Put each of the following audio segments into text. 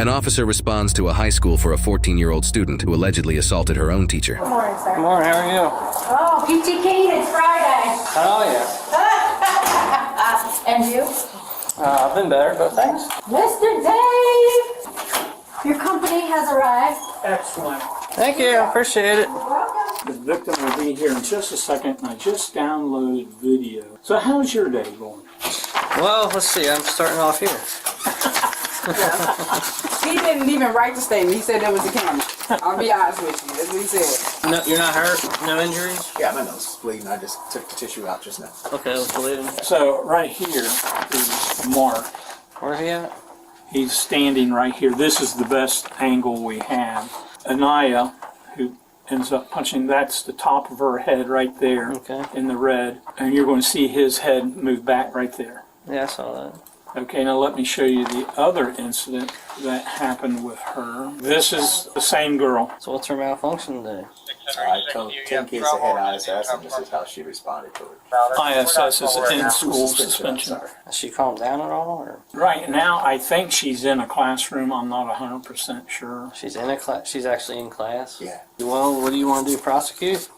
An officer responds to a high school for a 14-year-old student who allegedly assaulted her own teacher. Good morning, sir. Good morning, how are you? Oh, Peachy Keen, it's Friday. How are you? And you? I've been better, but thanks. Mr. Dave! Your company has arrived. Excellent. Thank you, I appreciate it. Welcome. The victim will be here in just a second, and I just downloaded video. So how's your day going? Well, let's see, I'm starting off here. He didn't even write the statement. He said that was the camera. I'll be honest with you. That's what he said. No, you're not hurt? No injuries? Yeah, my nose is bleeding. I just took the tissue out just now. Okay, let's believe him. So right here is Mark. Where's he at? He's standing right here. This is the best angle we have. Anaya, who ends up punching, that's the top of her head right there. Okay. In the red. And you're going to see his head move back right there. Yeah, I saw that. Okay, now let me show you the other incident that happened with her. This is the same girl. So what's her malfunction today? I told 10 kids they had ISS, and this is how she responded to it. ISS is in-school suspension. Sorry. Has she calmed down at all, or Right now, I think she's in a classroom. I'm not 100% sure. she's in a class? She's actually in class? Yeah, Well, what do you want to do, prosecute?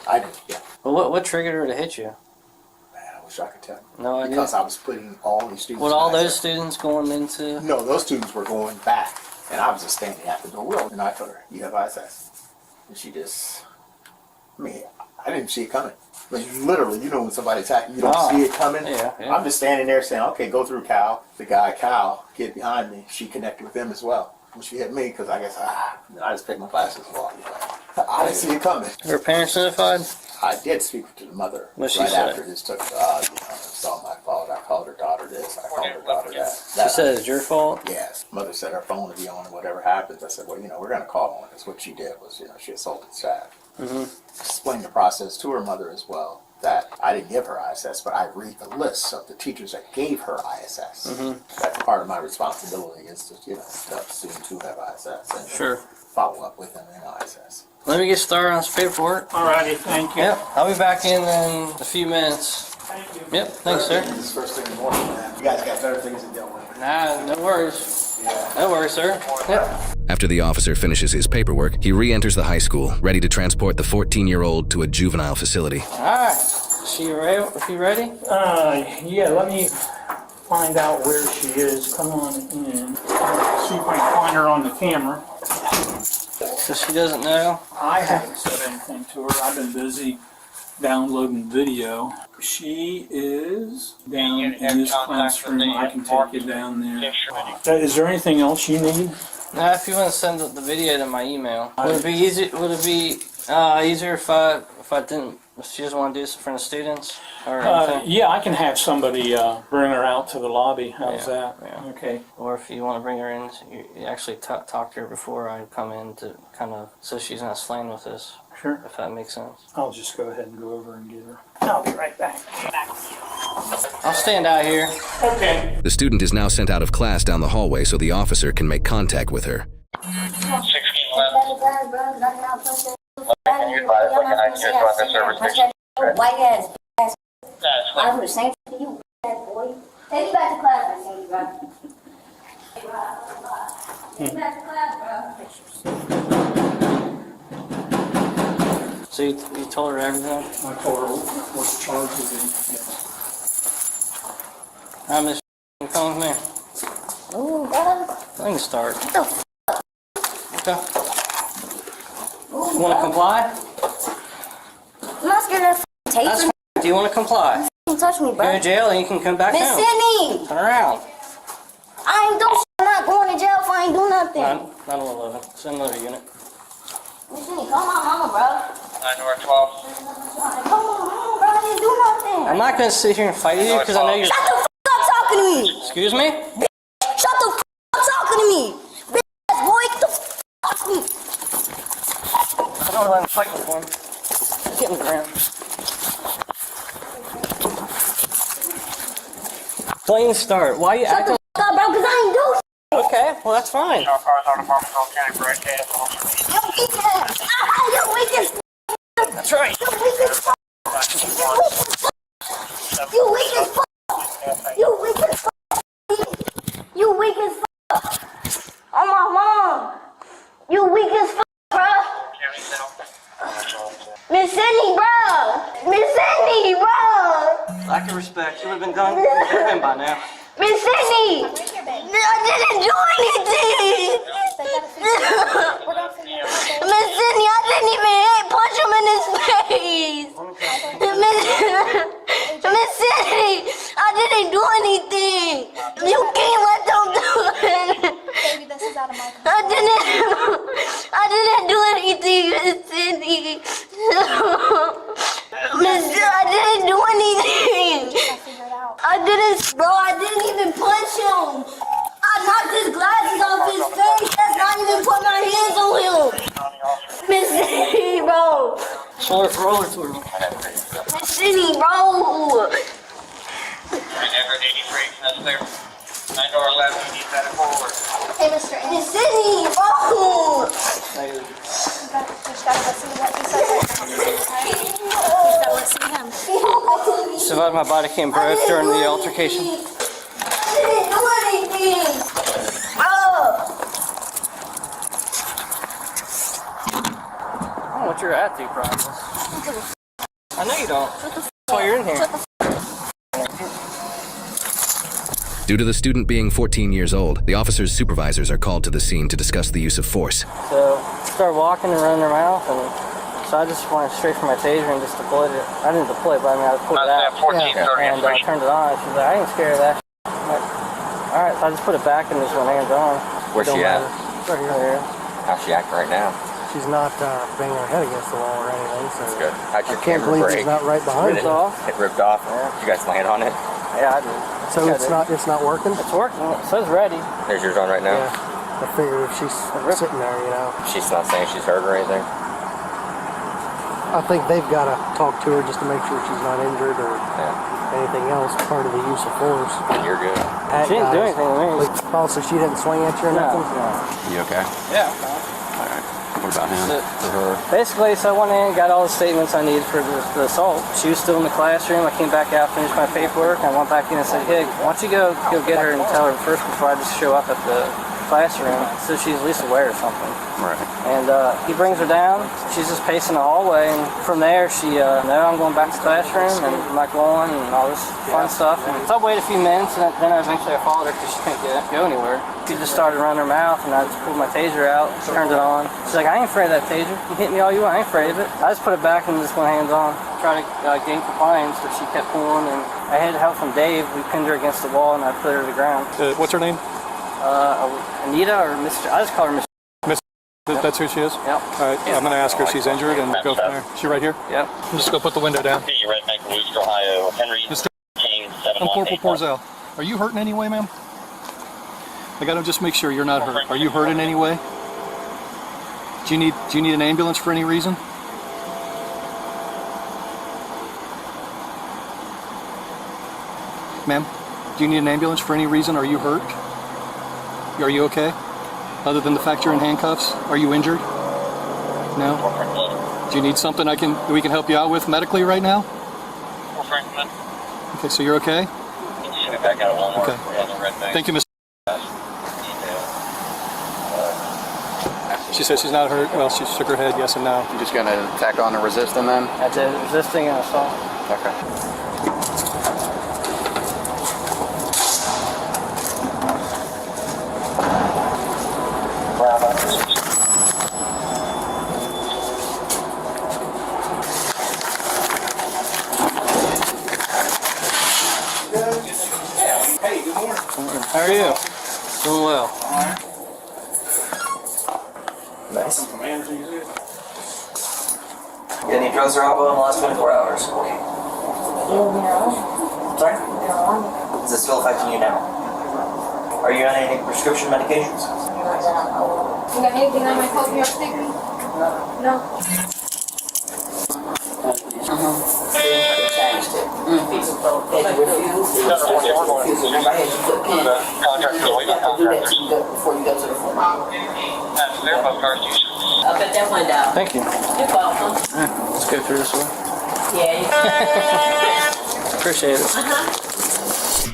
I did. Yeah, Well, what triggered her to hit you? man, I wish I could tell you. No idea. Because I was putting all these students. What, all in those ISS. students going into... No, those students were going back, and I was just standing at the door. And I told her, "You have ISS," and she just. I mean, I didn't see it coming. Like literally, you know when somebody's attacking, you don't see it coming. Yeah, yeah. I'm just standing there saying, "Okay, go through Cal." The guy Cal, kid behind me, she connected with him as well. When she hit me, because I guess I just picked my glasses off. I didn't see it coming. Her parents notified? I did speak to the mother What'd she right say? after this took. It's all my fault. I called her daughter this. I called her daughter that. She said it's your fault? Yes. Mother said her phone would be on and whatever happens. I said, well, we're going to call on it. That's what she did was, she assaulted staff. Explained the process to her mother as well. That I didn't give her ISS, but I read the list of the teachers that gave her ISS. That's part of my responsibility is to, to students who have ISS and Sure. follow up with them in ISS. Let me get started on this paperwork. Alrighty, thank you. Yep, I'll be back in a few minutes. Thank you. Yep, thanks, sir. This is first thing in the morning, man. You guys got better things to deal with. Nah, no worries. No worries, sir. Yep. After the officer finishes his paperwork, he re-enters the high school, ready to transport the 14-year-old to a juvenile facility. Alright. She ready? If you ready? Yeah, let me find out where she is. Come on in. See if I can find her on the camera. So she doesn't know? I haven't said anything to her. I've been busy downloading video. She is down in this classroom. I can take you down there. Is there anything else you need? Now, if you want to send the video to my email, would it be easy? Would it be easier if I didn't? If she doesn't want to do this in front of students or anything? Yeah, I can have somebody bring her out to the lobby. How's Yeah, that? yeah. Okay. Or if you want to bring her in, you actually talk to her before I come in to kind of so she's not slaying with us. Sure. If that makes sense. I'll just go ahead and go over and get her. I'll be right back. I'll stand out here. Okay. The student is now sent out of class down the hallway so the officer can make contact with her. White ass. I would have same to you, bad boy. Take me back to class, I think, bro. Take me back to class, bro. So you told her everything? I told her what the charge would be. Yes. Alright, Miss, you come with me. Ooh, bro. I can start. What the f***? Okay. Ooh, You want to comply? I'm not scared of that tape. That's fine. Do you want to comply? Don't touch me, Go bro. to jail and you can come back Miss home. Sydney! Turn around. I ain't doing shit. I'm not going to jail if I ain't do nothing. 911. Send another unit. Miss Sydney, call my mama, bro. 9 North 12. Call my mama, bro. I didn't do nothing. I'm not going to sit here and fight you because I know you're... Shut the f*** up talking to me. Excuse me? Shut the f*** up talking to me. Bitch ass boy, get the f*** off me. I don't know why I'm fighting for him. Get on the ground. Clean start. Why are you Shut acting... the f*** up, bro, because I ain't do shit. Okay, well that's fine. You weak ass. You weak as f***. That's right. You weak as f***. You weak as f***. You weak as f***. You weak as f***. You weak as f***. weak as fuck, bro. Miss Sydney, bro. Miss Sydney, bro. Lack of respect. You would have been done by now. Miss Sydney, I didn't do anything. Miss Sydney, I didn't even punch him in his face. Miss Sydney, I didn't do anything. You can't let them do it. Baby, this is out of my control. I didn't do anything, Miss Sydney. I didn't do anything. I'll figure it out. I didn't even punch him. I knocked his glasses off his face. That's not even put my hands on him. Miss City, bro. Roller to him. Miss City, bro. Everett 83, that's clear. 9 door 11, you need that forward. Hey, Mr. Anderson, Miss City, bro. you just gotta listen to what he says. You just gotta listen to him. Survived my body cam broke during the altercation. I didn't do anything. Bro. I don't know what your attitude problem is. I know you don't. That's why you're in here. Due to the student being 14 years old, the officer's supervisors are called to the scene to discuss the use of force. So, started walking and running her mouth, and so I just went straight for my taser and just deployed it. I didn't deploy it, but I pulled it out. 14, And I turned it on. She's like, I ain't scared of that. I'm like, alright, so I just put it back and just went hands on. Where's she at? Right here. How's she acting right now? She's not banging her head against the wall or anything, so That's good. How'd your I can't camera believe break? it's not right behind Ripped her. off. It ripped off? Yeah. You guys land on it? Yeah, I did. So Yeah, it's not working? It's working. It says ready. There's yours on right now? Yeah. I figured if she's sitting there, you know. She's not saying she's hurt or anything? I think they've got to talk to her just to make sure she's not injured or anything else part of the use of force. You're good. She didn't do anything to me. Like, also, she didn't swing at you or No, nothing? no. You okay? Yeah. Alright. What about him? Or her? Basically, so I went in and got all the statements I needed for the assault. She was still in the classroom. I came back out, finished my paperwork, and I went back in and said, hey, why don't you go get her and tell her first before I just show up at the classroom so she's at least aware of something. Right. And he brings her down. She's just pacing the hallway, and from there she, no, I'm going back to the classroom, and I'm not going, and all this fun stuff. And so I waited a few minutes, and then eventually I followed her because she couldn't go anywhere. She just started running her mouth, and I just pulled my taser out, turned it on. She's like, I ain't afraid of that taser. You hit me all you want, I ain't afraid of it. I just put it back and just went hands on. Tried to gain compliance, but she kept pulling, and I had help from Dave. We pinned her against the wall, and I put her to the ground. What's her name? Anita or Mr. I just call her Mr. That's who she is? Yep. All right, I'm going to ask her if she's injured and go from there. She right here? Yep. Just go put the window down. Red Bank, Wooster, Ohio. Henry King, I'm Corporal 7181. Porzell. Are you hurt in any way, ma'am? I got to just make sure you're not hurt. Are you hurt in any way? Do you need an ambulance for any reason? Ma'am, do you need an ambulance for any reason? Are you hurt? Are you okay? Other than the fact you're in handcuffs? Are you injured? No? Do you need something we can help you out with medically right now? Okay, so you're okay? Should be back out at Walmart. Okay. We're on the Red Bank. Thank you, Mr. She says she's not hurt. Well, she shook her head, yes and no. You just gonna tack on and resisting then? That's it. Resisting and assault. Okay. Hey, good morning. How are you? Doing well. Nice. Get any drugs or alcohol in the last 24 hours? Sorry? Is this still affecting you now? Are you on any prescription medications? You got anything on my coat here, sticky? No. I'll put that one down. Thank you. You're welcome. Let's go through this way. Yeah. Appreciate it.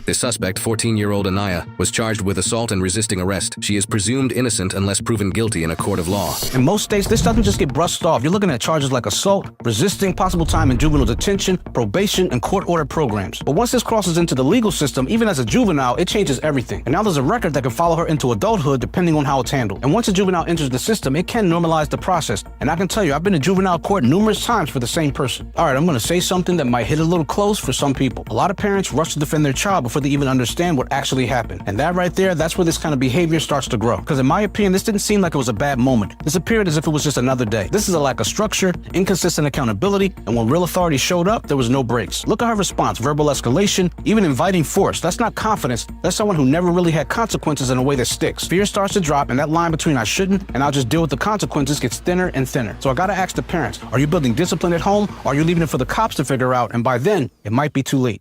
The suspect, 14-year-old Anaya, was charged with assault and resisting arrest. She is presumed innocent unless proven guilty in a court of law. In most states, this doesn't just get brushed off. You're looking at charges like assault, resisting, possible time in juvenile detention, probation, and court-ordered programs. But once this crosses into the legal system, even as a juvenile, it changes everything. And now there's a record that can follow her into adulthood depending on how it's handled. And once a juvenile enters the system, it can normalize the process. And I can tell you, I've been in juvenile court numerous times for the same person. All right, I'm going to say something that might hit a little close for some people. A lot of parents rush to defend their child before they even understand what actually happened. And that right there, that's where this kind of behavior starts to grow. Because in my opinion, this didn't seem like it was a bad moment. This appeared as if it was just another day. This is a lack of structure, inconsistent accountability, and when real authority showed up, there was no breaks. Look at her response, verbal escalation, even inviting force. That's not confidence. That's someone who never really had consequences in a way that sticks. Fear starts to drop, and that line between I shouldn't and I'll just deal with the consequences gets thinner and thinner. So I gotta ask the parents, are you building discipline at home, or are you leaving it for the cops to figure out, and by then, it might be too late.